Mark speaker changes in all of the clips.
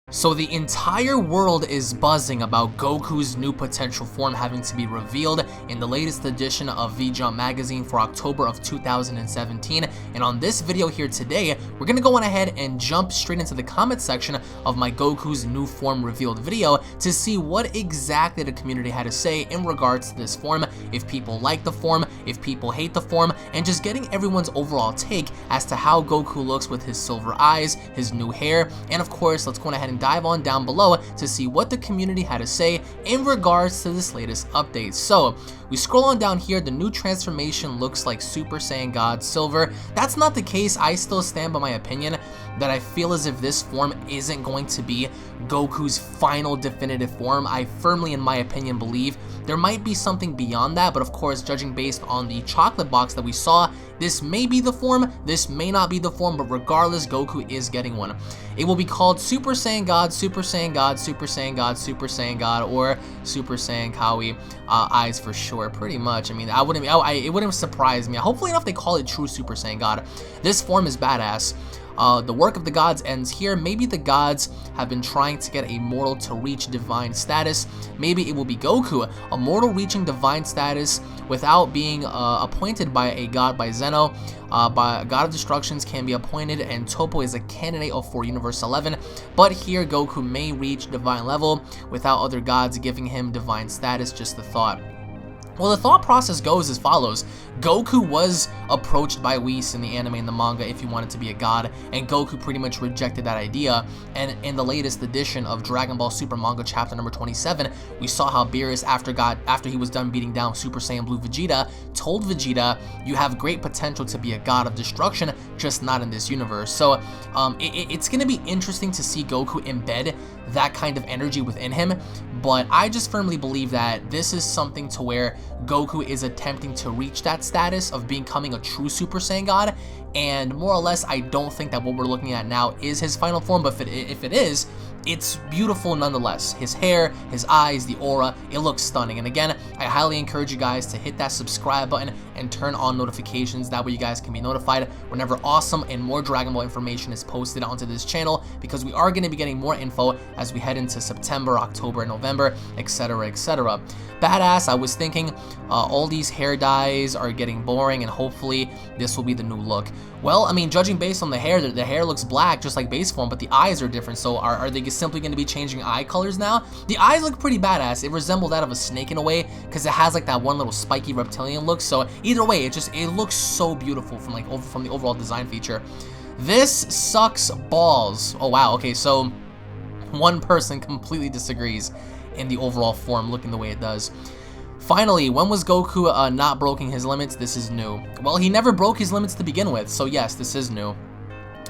Speaker 1: So the entire world is buzzing about Goku's new potential form having to be revealed in the latest edition of V-Jump magazine for October of 2017, and on this video here today, we're gonna go on ahead and jump straight into the comment section of my Goku's new form revealed video to see what exactly the community had to say in regards to this form, if people like the form, if people hate the form, and just getting everyone's overall take as to how Goku looks with his silver eyes, his new hair, and of course, let's go ahead and dive on down below to see what the community had to say in regards to this latest update. So we scroll on down here, the new transformation looks like Super Saiyan God Silver. That's not the case. I still stand by my opinion that I feel as if this form isn't going to be Goku's final definitive form. I firmly, in my opinion, believe there might be something beyond that, but of course, judging based on the chocolate box that we saw, this may be the form, this may not be the form, but regardless, Goku is getting one. It will be called Super Saiyan God, Super Saiyan God, Super Saiyan God, Super Saiyan God, or Super Saiyan Kawi eyes for sure, pretty much. I mean, it wouldn't surprise me. Hopefully enough, they call it true Super Saiyan God. This form is badass. The work of the gods ends here. Maybe the gods have been trying to get a mortal to reach divine status. Maybe it will be Goku, a mortal reaching divine status without being appointed by a god by Zeno. By God of Destructions can be appointed, and Topo is a candidate for Universe 11. But here, Goku may reach divine level without other gods giving him divine status. Just the thought. Well, the thought process goes as follows. Goku was approached by Whis in the anime and the manga if he wanted to be a god, and Goku pretty much rejected that idea. And in the latest edition of Dragon Ball Super Manga chapter number 27, we saw how BEERUS, after he was done beating down Super Saiyan Blue Vegeta, told Vegeta, "You have great potential to be a god of destruction, just not in this universe." So it's going to be interesting to see Goku embed that kind of energy within him, but I just firmly believe that this is something to where Goku is attempting to reach that status of becoming a true Super Saiyan God, and more or less, I don't think that what we're looking at now is his final form, but if it is, it's beautiful nonetheless. His hair, his eyes, the aura, it looks stunning. And again, I highly encourage you guys to hit that subscribe button and turn on notifications. That way you guys can be notified whenever awesome and more Dragon Ball information is posted onto this channel, because we are going to be getting more info as we head into September, October, November, etc., etc. Badass. I was thinking all these hair dyes are getting boring, and hopefully this will be the new look. Well, I mean, judging based on the hair looks black just like base form, but the eyes are different. So are they simply going to be changing eye colors now? The eyes look pretty badass. It resembles that of a snake in a way, because it has like that one little spiky reptilian look. So either way, it looks so beautiful from the overall design feature. This sucks balls. Oh wow. Okay, so one person completely disagrees in the overall form looking the way it does. Finally, when was Goku not breaking his limits? This is new. Well, he never broke his limits to begin with, so yes, this is new.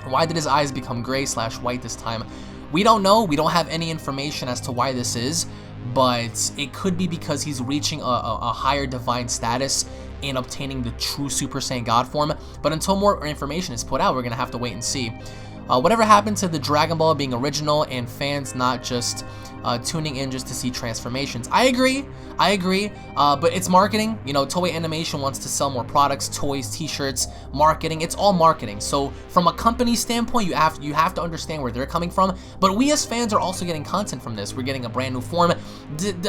Speaker 1: Why did his eyes become gray/white this time? We don't know. We don't have any information as to why this is, but it could be because he's reaching a higher divine status in obtaining the true Super Saiyan God form. But until more information is put out, we're going to have to wait and see. Whatever happened to the Dragon Ball being original and fans not just tuning in just to see transformations? I agree, but it's marketing. You know, Toei Animation wants to sell more products, toys, t-shirts, marketing. It's all marketing. So from a company standpoint, you have to understand where they're coming from. But we as fans are also getting content from this. We're getting a brand new form.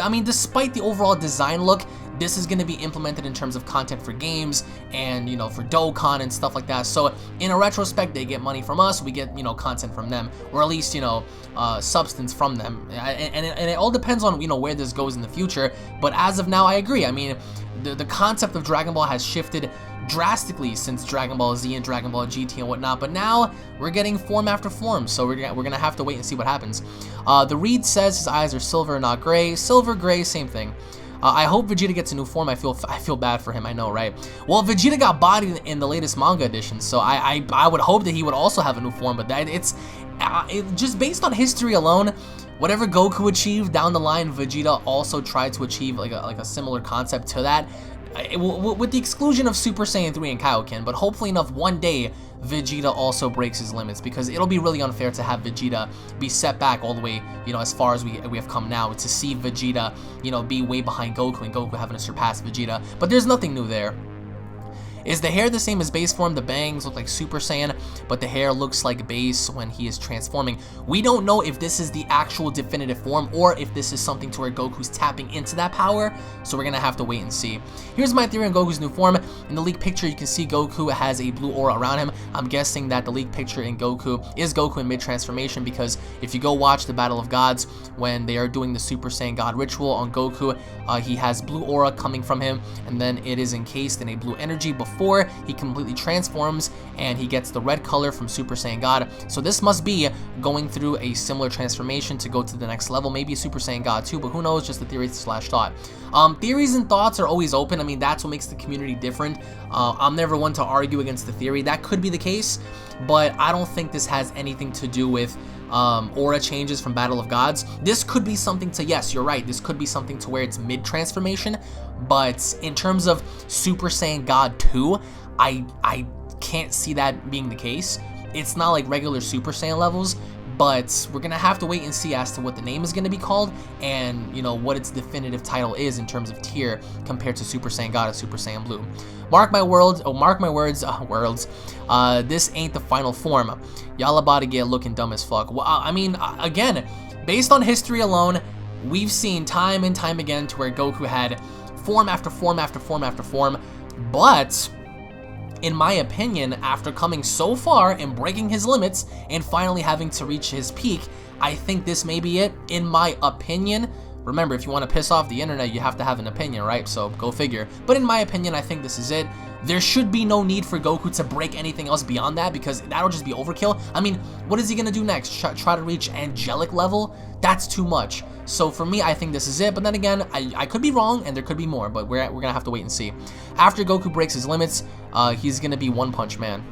Speaker 1: I mean, despite the overall design look, this is going to be implemented in terms of content for games and, you know, for Dokkan and stuff like that. So in a retrospect, they get money from us, we get, you know, content from them, or at least, you know, substance from them. And it all depends on, you know, where this goes in the future. But as of now, I agree. I mean, the concept of Dragon Ball has shifted drastically since Dragon Ball Z and Dragon Ball GT and whatnot, but now we're getting form after form, so we're gonna have to wait and see what happens. The read says his eyes are silver, not gray. Silver, gray, same thing. I hope Vegeta gets a new form. I feel bad for him. I know, right? Well, Vegeta got bodied in the latest manga edition, so I would hope that he would also have a new form. But it's just based on history alone. Whatever Goku achieved down the line, Vegeta also tried to achieve like a similar concept to that, with the exclusion of Super Saiyan 3 and Kaioken. But hopefully enough, one day Vegeta also breaks his limits, because it'll be really unfair to have Vegeta be set back all the way, you know, as far as we have come now, to see Vegeta, you know, be way behind Goku and Goku having to surpass Vegeta. But there's nothing new there. Is the hair the same as base form? The bangs look like Super Saiyan, but the hair looks like base when he is transforming. We don't know if this is the actual definitive form or if this is something to where Goku's tapping into that power, so we're gonna have to wait and see. Here's my theory on Goku's new form. In the leaked picture, you can see Goku has a blue aura around him. I'm guessing that the leaked picture in Goku is Goku in mid-transformation, because if you go watch the Battle of Gods, when they are doing the Super Saiyan God ritual on Goku, he has blue aura coming from him, and then it is encased in a blue energy before he completely transforms, and he gets the red color from Super Saiyan God. So this must be going through a similar transformation to go to the next level, maybe Super Saiyan God too, but who knows, just a theory slash thought. Theories and thoughts are always open. I mean, that's what makes the community different. I'm never one to argue against the theory. That could be the case, but I don't think this has anything to do with aura changes from Battle of Gods. This could be something to, yes, you're right, this could be something to where it's mid-transformation, but in terms of Super Saiyan God 2, I can't see that being the case. It's not like regular Super Saiyan levels, but we're gonna have to wait and see as to what the name is gonna be called, and you know what its definitive title is in terms of tier compared to Super Saiyan God and Super Saiyan Blue. Mark my words, this ain't the final form. Y'all about to get looking dumb as fuck. Well, I mean, again, based on history alone, we've seen time and time again to where Goku had form after form after form after form, but in my opinion, after coming so far and breaking his limits and finally having to reach his peak, I think this may be it, in my opinion. Remember, if you want to piss off the internet, you have to have an opinion, right? So go figure. But in my opinion, I think this is it. There should be no need for Goku to break anything else beyond that, because that'll just be overkill. I mean, what is he gonna do next? Try to reach angelic level? That's too much. So for me, I think this is it. But then again, I could be wrong, and there could be more, but we're gonna have to wait and see. After Goku breaks his limits, he's gonna be One Punch Man.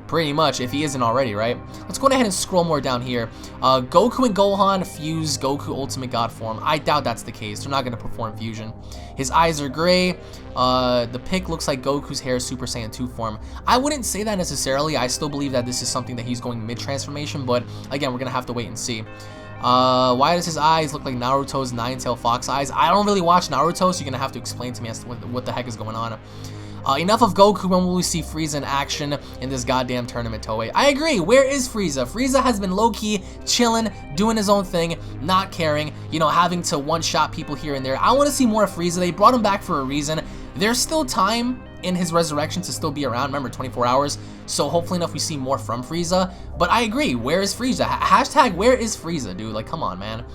Speaker 1: Pretty much, if he isn't already, right? Let's go ahead and scroll more down here. Goku and Gohan fuse Goku Ultimate God form. I doubt that's the case. They're not going to perform fusion. His eyes are gray. The pic looks like Goku's hair is Super Saiyan 2 form. I wouldn't say that necessarily. I still believe that this is something that he's going mid-transformation, but again, we're going to have to wait and see. Why does his eyes look like Naruto's nine-tailed fox eyes? I don't really watch Naruto, so you're going to have to explain to me as to what the heck is going on. Enough of Goku. When will we see Frieza in action in this goddamn tournament, Toei? I agree. Where is Frieza? Frieza has been low-key, chilling, doing his own thing, not caring, you know, having to one-shot people here and there. I want to see more of Frieza. They brought him back for a reason. There's still time in his resurrection to still be around. Remember, 24 hours. So hopefully enough we see more from Frieza. But I agree. Where is Frieza? Hashtag where is Frieza, dude? Like, come on, man.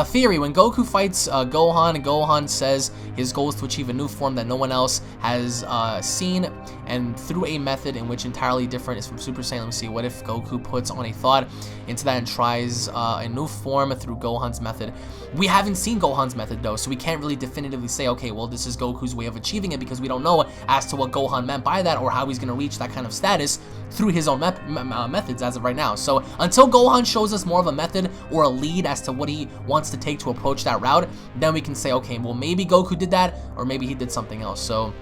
Speaker 1: Theory, when Goku fights Gohan, Gohan says his goal is to achieve a new form that no one else has seen, and through a method in which entirely different is from Super Saiyan. Let me see, what if Goku puts on a thought into that and tries a new form through Gohan's method? We haven't seen Gohan's method though, so we can't really definitively say, okay, well, this is Goku's way of achieving it, because we don't know as to what Gohan meant by that or how he's going to reach that kind of status through his own methods as of right now. So until Gohan shows us more of a method or a lead as to what he wants to take to approach that route, then we can say, okay, well, maybe Goku did that, or maybe he did something else. So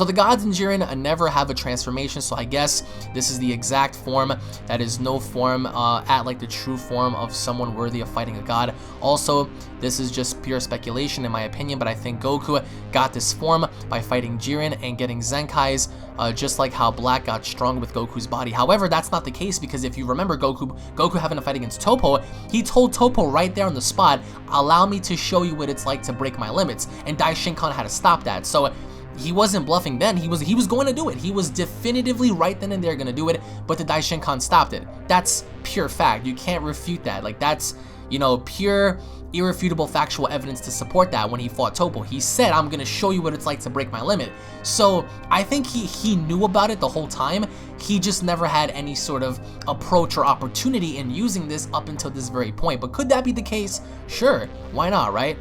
Speaker 1: the gods in Jiren never have a transformation, so I guess this is the exact form that is no form at like the true form of someone worthy of fighting a god. Also, this is just pure speculation in my opinion, but I think Goku got this form by fighting Jiren and getting Zenkai's, just like how Black got strong with Goku's body. However, that's not the case, because if you remember Goku having a fight against Toppo, he told Toppo right there on the spot, allow me to show you what it's like to break my limits, and Daishinkan had to stop that. So he wasn't bluffing then, he was going to do it. He was definitively right then and there going to do it, but the Daishinkan stopped it. That's pure fact. You can't refute that. Like, that's, you know, pure, irrefutable factual evidence to support that. When he fought Toppo, he said, I'm going to show you what it's like to break my limit. So I think he knew about it the whole time. He just never had any sort of approach or opportunity in using this up until this very point. But could that be the case? Sure, why not, right?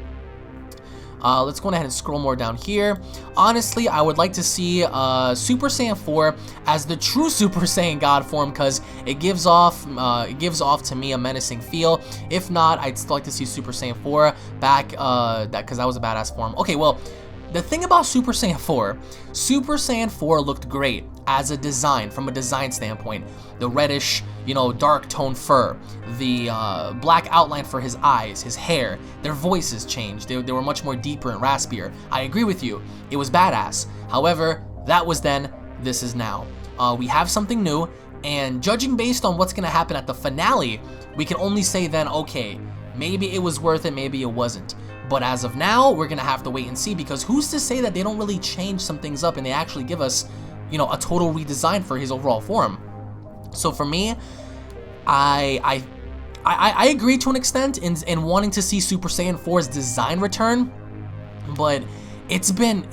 Speaker 1: Let's go ahead and scroll more down here. Honestly, I would like to see Super Saiyan 4 as the true Super Saiyan God form, because it gives off to me a menacing feel. If not, I'd still like to see Super Saiyan 4 back, because that was a badass form. Okay, well, the thing about Super Saiyan 4 looked great as a design, from a design standpoint. The reddish, you know, dark tone fur, the black outline for his eyes, his hair, their voices changed. They were much more deeper and raspier. I agree with you. It was badass. However, That was then, this is now. We have something new, and judging based on what's going to happen at the finale, we can only say then, okay, maybe it was worth it, maybe it wasn't. But as of now, we're going to have to wait and see, because who's to say that they don't really change some things up and they actually give us, you know, a total redesign for his overall form. So for me, I agree to an extent in wanting to see Super Saiyan 4's design return, but it's been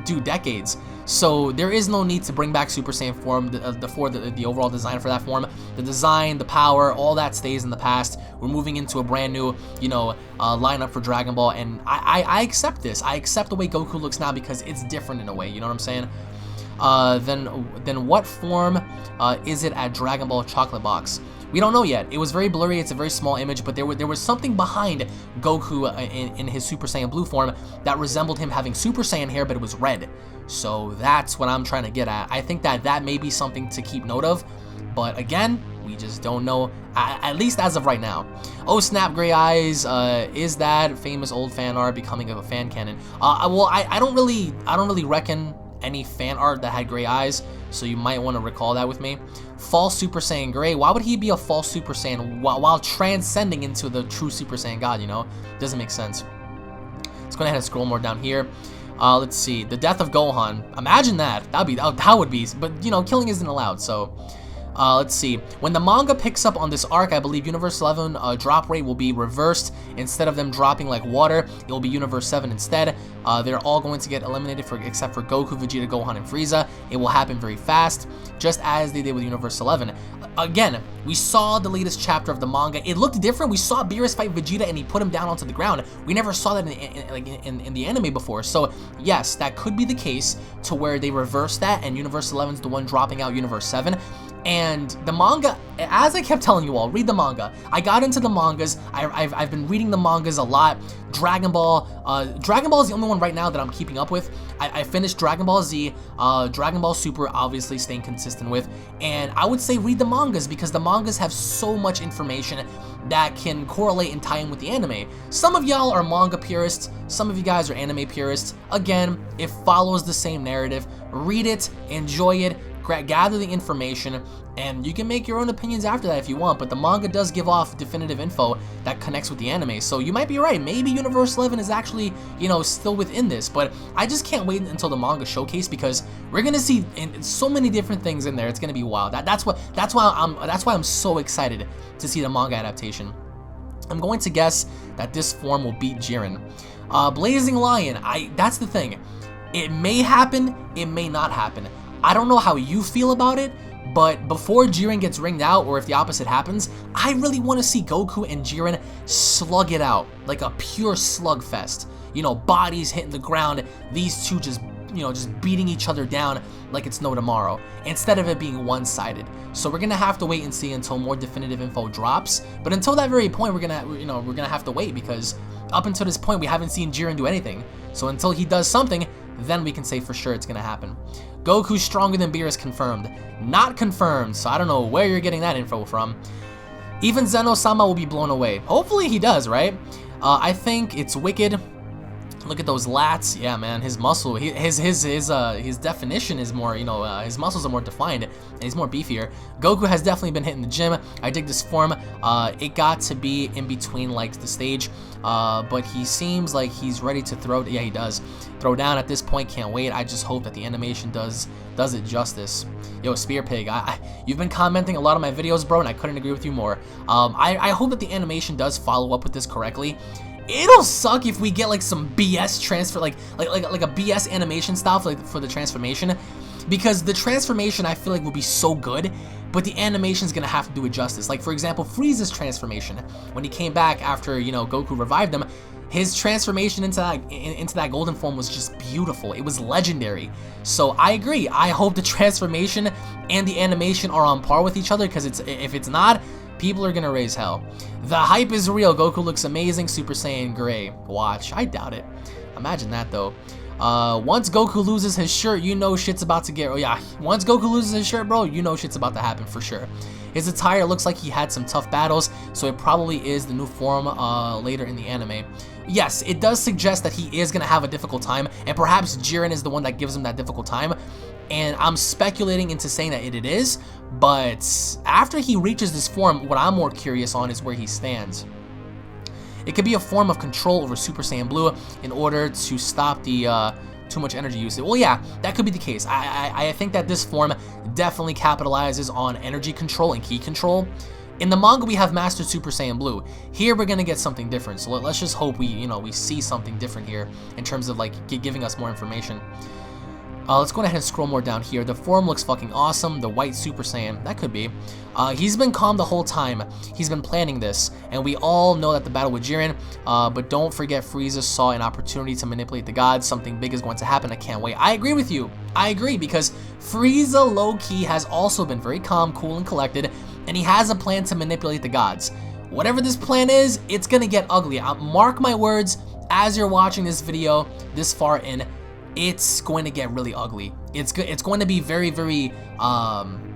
Speaker 1: dude, decades. So there is no need to bring back Super Saiyan form, the overall design for that form. The design, the power, all that stays in the past. We're moving into a brand new, you know, lineup for Dragon Ball, and I accept this. I accept the way Goku looks now because it's different in a way, you know what I'm saying? Then what form is it at Dragon Ball Chocolate Box? We don't know yet. It was very blurry. It's a very small image, but there was something behind Goku in his Super Saiyan Blue form that resembled him having Super Saiyan hair, but it was red. So that's what I'm trying to get at. I think that may be something to keep note of, but again, we just don't know, at least as of right now. Oh snap, gray eyes, is that famous old fan art becoming a fan canon? Well, I don't really reckon any fan art that had gray eyes, so you might want to recall that with me. False Super Saiyan Gray, why would he be a false Super Saiyan while transcending into the true Super Saiyan God, you know? Doesn't make sense. Let's go ahead and scroll more down here. Let's see, the death of Gohan. Imagine that. That would be, but you know, killing isn't allowed, so let's see. When the manga picks up on this arc, I believe Universe 11 drop rate will be reversed. Instead of them dropping like water, it will be Universe 7 instead. They're all going to get eliminated except for Goku, Vegeta, Gohan, and Frieza. It will happen very fast, just as they did with Universe 11. Again, we saw the latest chapter of the manga. It looked different. We saw BEERUS fight Vegeta and he put him down onto the ground. We never saw that in the anime before. So yes, that could be the case to where they reverse that and Universe 11's the one dropping out Universe 7. And the manga, as I kept telling you all, read the manga. I got into the mangas. I've been reading the mangas a lot. Dragon Ball is the only one right now that I'm keeping up with. I finished Dragon Ball Z, Dragon Ball Super, obviously staying consistent with, and I would say read the mangas because the mangas have so much information that can correlate and tie in with the anime. Some of y'all are manga purists, some of you guys are anime purists. Again, it follows the same narrative. Read it, enjoy it, gather the information, and you can make your own opinions after that if you want, but the manga does give off definitive info that connects with the anime, so you might be right. Maybe Universe 11 is actually, you know, still within this, but I just can't wait until the manga showcase because we're gonna see so many different things in there. It's gonna be wild. That's why I'm so excited to see the manga adaptation. I'm going to guess that this form will beat Jiren. Blazing Lion, that's the thing. It may happen, it may not happen. I don't know how you feel about it, but before Jiren gets ringed out, or if the opposite happens, I really want to see Goku and Jiren slug it out, like a pure slugfest. You know, bodies hitting the ground, these two just, you know, just beating each other down like it's no tomorrow, instead of it being one-sided. So we're gonna have to wait and see until more definitive info drops. But until that very point, we're gonna have to wait because up until this point, we haven't seen Jiren do anything. So until he does something, then we can say for sure it's gonna happen. Goku's stronger than BEERUS confirmed. Not confirmed, so I don't know where you're getting that info from. Even Zeno-sama will be blown away. Hopefully he does, right? I think it's wicked. Look at those lats. Yeah, man, his muscle, his definition is more, you know, his muscles are more defined and he's more beefier. Goku has definitely been hitting the gym. I dig this form. It got to be in between like the stage, but he seems like he's ready to throw. Yeah, he does throw down at this point. Can't wait. I just hope that the animation does it justice. Yo, Spear Pig, you've been commenting a lot of my videos, bro, and I couldn't agree with you more. I hope that the animation does follow up with this correctly. It'll suck if we get like some BS transfer, like a BS animation style for the transformation, because the transformation I feel like will be so good, but the animation's gonna have to do it justice. Like for example, Frieza's transformation when he came back after, you know, Goku revived him. His transformation into that golden form was just beautiful. It was legendary. So I agree. I hope the transformation and the animation are on par with each other, because if it's not, people are gonna raise hell. The hype is real. Goku looks amazing. Super Saiyan Gray. Watch. I doubt it. Imagine that though. Once Goku loses his shirt, you know shit's about to get. Oh yeah. Once Goku loses his shirt, bro, you know shit's about to happen for sure. His attire looks like he had some tough battles, so it probably is the new form later in the anime. Yes, it does suggest that he is going to have a difficult time, and perhaps Jiren is the one that gives him that difficult time. And I'm speculating into saying that it is, but after he reaches this form, what I'm more curious on is where he stands. It could be a form of control over Super Saiyan Blue in order to stop the too much energy usage. Well, yeah, that could be the case. I think that this form definitely capitalizes on energy control and ki control. In the manga, we have Master Super Saiyan Blue. Here, we're gonna get something different. So let's just hope we see something different here in terms of like giving us more information. Let's go ahead and scroll more down here. The form looks fucking awesome. The white Super Saiyan, that could be. He's been calm the whole time. He's been planning this, and we all know that the battle with Jiren. But don't forget, Frieza saw an opportunity to manipulate the gods. Something big is going to happen. I can't wait. I agree with you. I agree, because Frieza low-key has also been very calm, cool, and collected, and he has a plan to manipulate the gods. Whatever this plan is, it's gonna get ugly. Mark my words, as you're watching this video this far in, it's going to get really ugly. It's going to be very, very,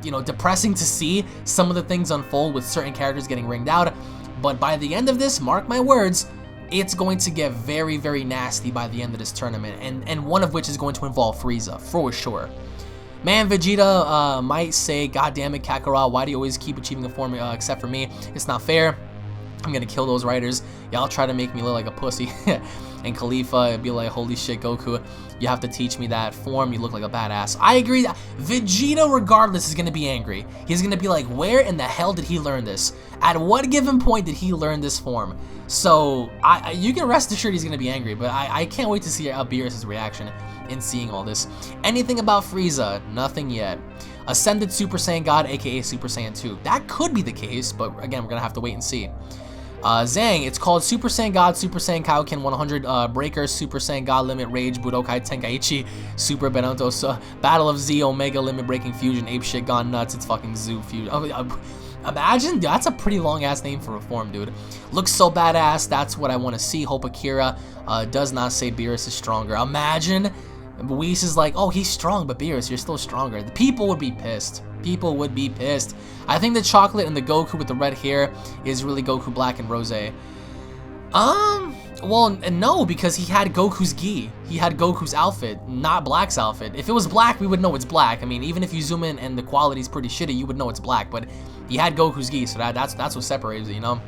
Speaker 1: depressing to see some of the things unfold with certain characters getting ringed out. But by the end of this, mark my words, it's going to get very, very nasty by the end of this tournament. And one of which is going to involve Frieza, for sure. Man, Vegeta might say, God damn it, Kakarot, why do you always keep achieving a form except for me? It's not fair. I'm gonna kill those writers. Y'all try to make me look like a pussy. And Khalifa would be like, holy shit, Goku, you have to teach me that form. You look like a badass. I agree that Vegeta, regardless, is gonna be angry. He's gonna be like, where in the hell did he learn this? At what given point did he learn this form? So you can rest assured he's gonna be angry, but I can't wait to see BEERUS' reaction in seeing all this. Anything about Frieza? Nothing yet. Ascended Super Saiyan God, aka Super Saiyan 2. That could be the case, but again, we're gonna have to wait and see. Zang, it's called Super Saiyan God, Super Saiyan Kaioken 100 Breaker, Super Saiyan God Limit Rage, Budokai Tenkaichi, Super Benito, Battle of Z, Omega Limit Breaking Fusion, Ape Shit Gone Nuts, it's fucking Zoo Fusion. Imagine, that's a pretty long ass name for a form, dude. Looks so badass, that's what I want to see. Hope Akira does not say BEERUS is stronger. Imagine Whis is like, oh, he's strong, but BEERUS, you're still stronger. The people would be pissed. People would be pissed. I think the chocolate and the Goku with the red hair is really Goku Black and Rose. Well, no, because he had Goku's gi. He had Goku's outfit, not Black's outfit. If it was Black, we would know it's Black. I mean, even if you zoom in and the quality's pretty shitty, you would know it's Black. But he had Goku's gi, so that's what separates it, you know.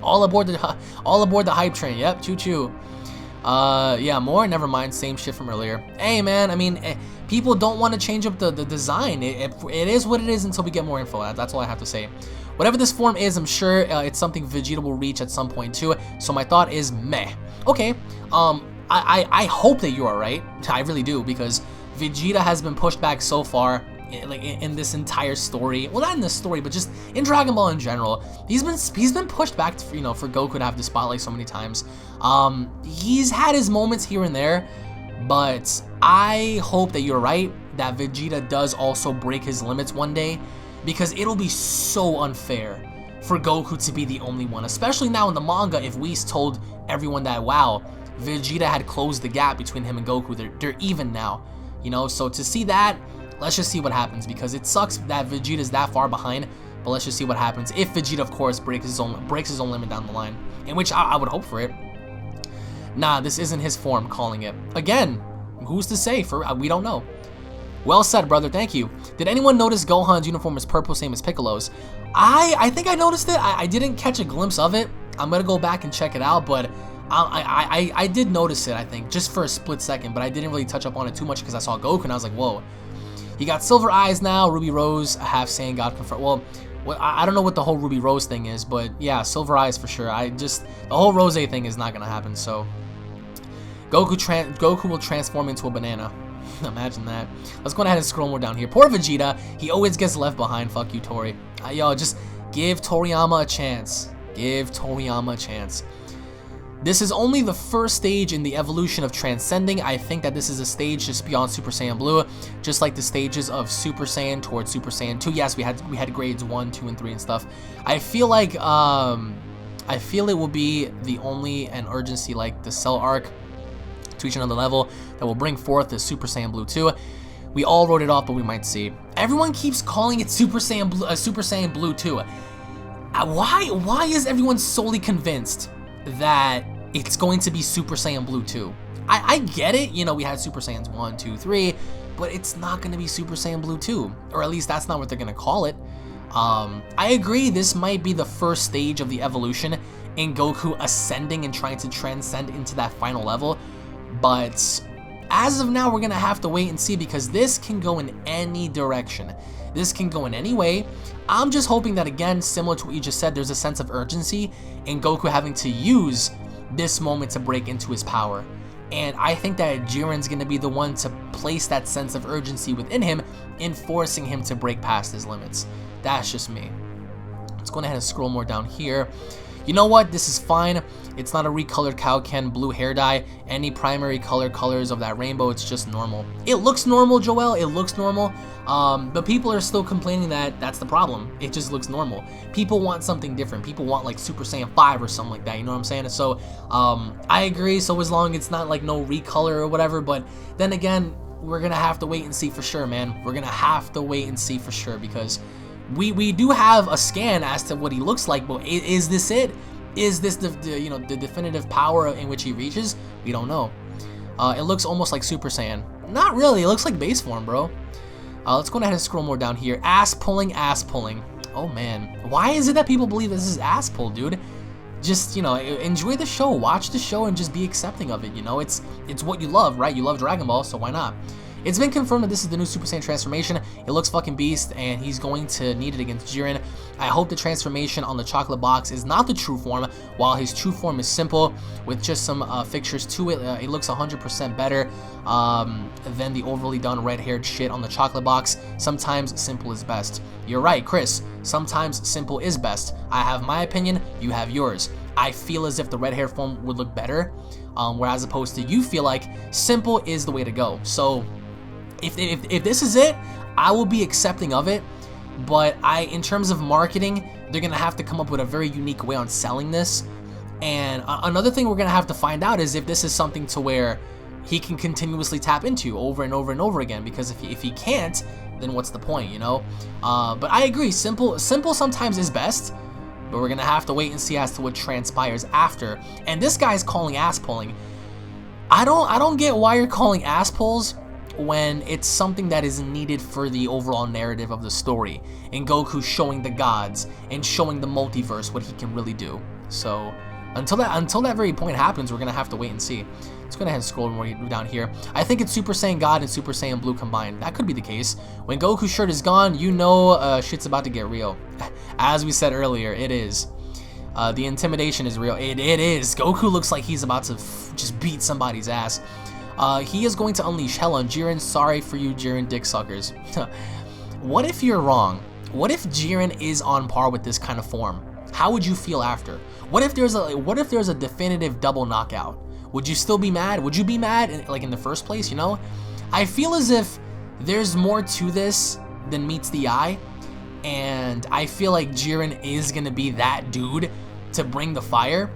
Speaker 1: All aboard the hype train. Yep, choo choo. Yeah, more. Never mind. Same shit from earlier. Hey, man. I mean, people don't want to change up the design. It is what it is until we get more info. That's all I have to say. Whatever this form is, I'm sure it's something Vegeta will reach at some point too. So my thought is meh. Okay. I hope that you are right. I really do, because Vegeta has been pushed back so far. Like in this entire story, well, not in this story, but just in Dragon Ball in general, he's been pushed back to, for Goku to have the spotlight so many times. He's had his moments here and there, but I hope that you're right, that Vegeta does also break his limits one day, because it'll be so unfair for Goku to be the only one, especially now in the manga. If Whis told everyone that, wow, Vegeta had closed the gap between him and Goku, they're even now, so to see that, let's just see what happens, because it sucks that Vegeta's that far behind, but let's just see what happens if Vegeta, of course, breaks his own limit down the line, in which I would hope for it. Nah, this isn't his form, calling it. Again, who's to say? We don't know. Well said, brother, thank you. Did anyone notice Gohan's uniform is purple, same as Piccolo's? I think I noticed it. I didn't catch a glimpse of it. I'm gonna go back and check it out, but I did notice it, I think, just for a split second, but I didn't really touch up on it too much because I saw Goku and I was like, whoa. He got silver eyes now, Ruby Rose, half Saiyan God confirmed. Well, I don't know what the whole Ruby Rose thing is, but yeah, silver eyes for sure. The whole Rose thing is not gonna happen, so. Goku will transform into a banana. Imagine that. Let's go ahead and scroll more down here. Poor Vegeta, he always gets left behind. Fuck you, Tori. Yo, just give Toriyama a chance. Give Toriyama a chance. This is only the first stage in the evolution of transcending. I think that this is a stage just beyond Super Saiyan Blue, just like the stages of Super Saiyan towards Super Saiyan 2. Yes, we had grades 1, 2, and 3 and stuff. I feel like it will be the only an urgency like the Cell arc to reach another level that will bring forth the Super Saiyan Blue 2. We all wrote it off, but we might see. Everyone keeps calling it Super Saiyan Blue 2. Why is everyone solely convinced that it's going to be Super Saiyan Blue 2? I get it, you know, we had Super Saiyans 1, 2, 3, but it's not going to be Super Saiyan Blue 2, or at least that's not what they're going to call it. I agree, this might be the first stage of the evolution in Goku ascending and trying to transcend into that final level, but as of now, we're going to have to wait and see, because this can go in any direction. This can go in any way. I'm just hoping that, again, similar to what you just said, there's a sense of urgency in Goku having to use this moment to break into his power. And I think that Jiren's going to be the one to place that sense of urgency within him in forcing him to break past his limits. That's just me. Let's go ahead and scroll more down here. You know what? This is fine. It's not a recolored Kaioken blue hair dye. Any primary colors of that rainbow, it's just normal. It looks normal, Joel. It looks normal. But people are still complaining that that's the problem. It just looks normal. People want something different. People want like Super Saiyan 5 or something like that. You know what I'm saying? So I agree. So as long as it's not like no recolor or whatever. But then again, we're going to have to wait and see for sure, man. We're going to have to wait and see for sure, because we do have a scan as to what he looks like, but is this it? Is this the definitive power in which he reaches? We don't know. It looks almost like Super Saiyan. Not really. It looks like base form, bro. Let's go ahead and scroll more down here. Ass pulling, ass pulling. Oh man, why is it that people believe this is ass pull, dude? Just, you know, enjoy the show, watch the show, and just be accepting of it. You know, it's what you love, right? You love Dragon Ball, so why not? It's been confirmed that this is the new Super Saiyan transformation. It looks fucking beast, and he's going to need it against Jiren. I hope the transformation on the chocolate box is not the true form, while his true form is simple, with just some fixtures to it. It looks 100% better than the overly done red-haired shit on the chocolate box. Sometimes simple is best. You're right, Chris. Sometimes simple is best. I have my opinion, you have yours. I feel as if the red-haired form would look better, whereas opposed to you feel like simple is the way to go. So if this is it, I will be accepting of it, but in terms of marketing, they're gonna have to come up with a very unique way on selling this. And another thing we're gonna have to find out is if this is something to where he can continuously tap into over and over and over again, because if he can't, then what's the point, you know? But I agree, simple sometimes is best, but we're gonna have to wait and see as to what transpires after. And this guy's calling ass pulling. I don't get why you're calling ass pulls when it's something that is needed for the overall narrative of the story, and Goku showing the gods and showing the multiverse what he can really do. So until that very point happens, we're gonna have to wait and see. Let's go ahead and scroll more down here. I think it's Super Saiyan God and Super Saiyan Blue combined. That could be the case. When Goku's shirt is gone, you know shit's about to get real. As we said earlier, it is. The intimidation is real. It is. Goku looks like he's about to just beat somebody's ass. He is going to unleash hell on Jiren. Sorry for you, Jiren dick suckers. What if you're wrong? What if Jiren is on par with this kind of form? How would you feel after? What if there's a definitive double knockout? Would you still be mad? Would you be mad in the first place, you know? I feel as if there's more to this than meets the eye, and I feel like Jiren is gonna be that dude to bring the fire,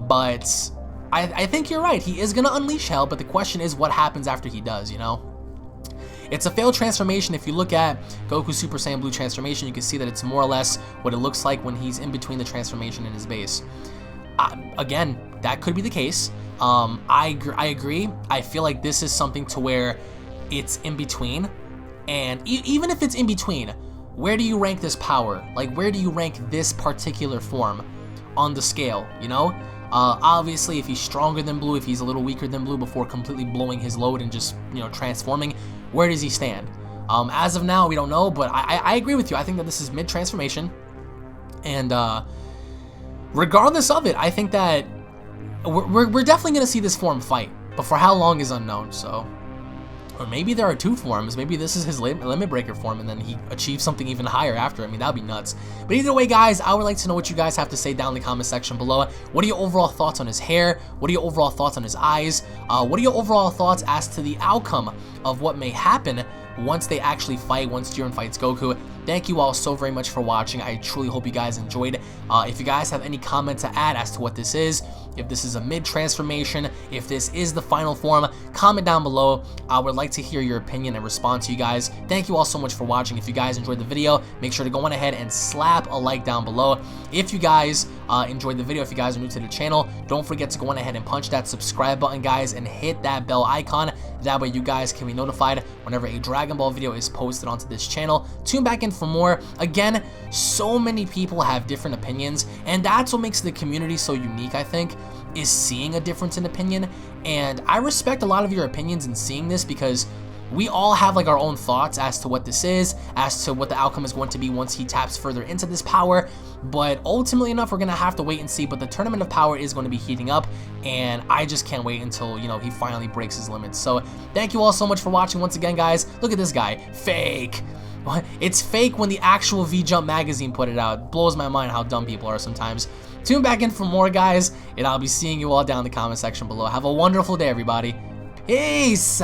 Speaker 1: but I think you're right. He is gonna unleash hell, but the question is what happens after he does, you know? It's a failed transformation. If you look at Goku Super Saiyan Blue transformation, you can see that it's more or less what it looks like when he's in between the transformation and his base. Again, that could be the case. I agree. I feel like this is something to where it's in between, and even if it's in between, where do you rank this power? Like, where do you rank this particular form on the scale, you know? Obviously, if he's stronger than Blue, if he's a little weaker than Blue before completely blowing his load and just, you know, transforming, where does he stand? As of now, we don't know, but I agree with you. I think that this is mid-transformation, and regardless of it, I think that we're definitely going to see this form fight, but for how long is unknown, so... Or maybe there are two forms. Maybe this is his limit breaker form, and then he achieves something even higher after. I mean, that'd be nuts. But either way, guys, I would like to know what you guys have to say down in the comment section below. What are your overall thoughts on his hair? What are your overall thoughts on his eyes? What are your overall thoughts as to the outcome of what may happen once they actually fight, once Jiren fights Goku. Thank you all so very much for watching. I truly hope you guys enjoyed. If you guys have any comment to add as to what this is, if this is a mid-transformation, if this is the final form, comment down below. I would like to hear your opinion and respond to you guys. Thank you all so much for watching. If you guys enjoyed the video, make sure to go on ahead and slap a like down below. If you guys enjoyed the video, if you guys are new to the channel, don't forget to go on ahead and punch that subscribe button, guys, and hit that bell icon. That way you guys can be notified whenever a Dragon Ball video is posted onto this channel. Tune back in for more. Again, so many people have different opinions, and that's what makes the community so unique, I think, is seeing a difference in opinion. And I respect a lot of your opinions in seeing this, because we all have like our own thoughts as to what this is, as to what the outcome is going to be once he taps further into this power. But ultimately enough, we're gonna have to wait and see. But the Tournament of Power is going to be heating up, and I just can't wait until, you know, he finally breaks his limits. So thank you all so much for watching once again, guys. Look at this guy, fake. It's fake when the actual V-Jump magazine put it out. It blows my mind how dumb people are sometimes. Tune back in for more, guys, and I'll be seeing you all down in the comment section below. Have a wonderful day, everybody. Peace!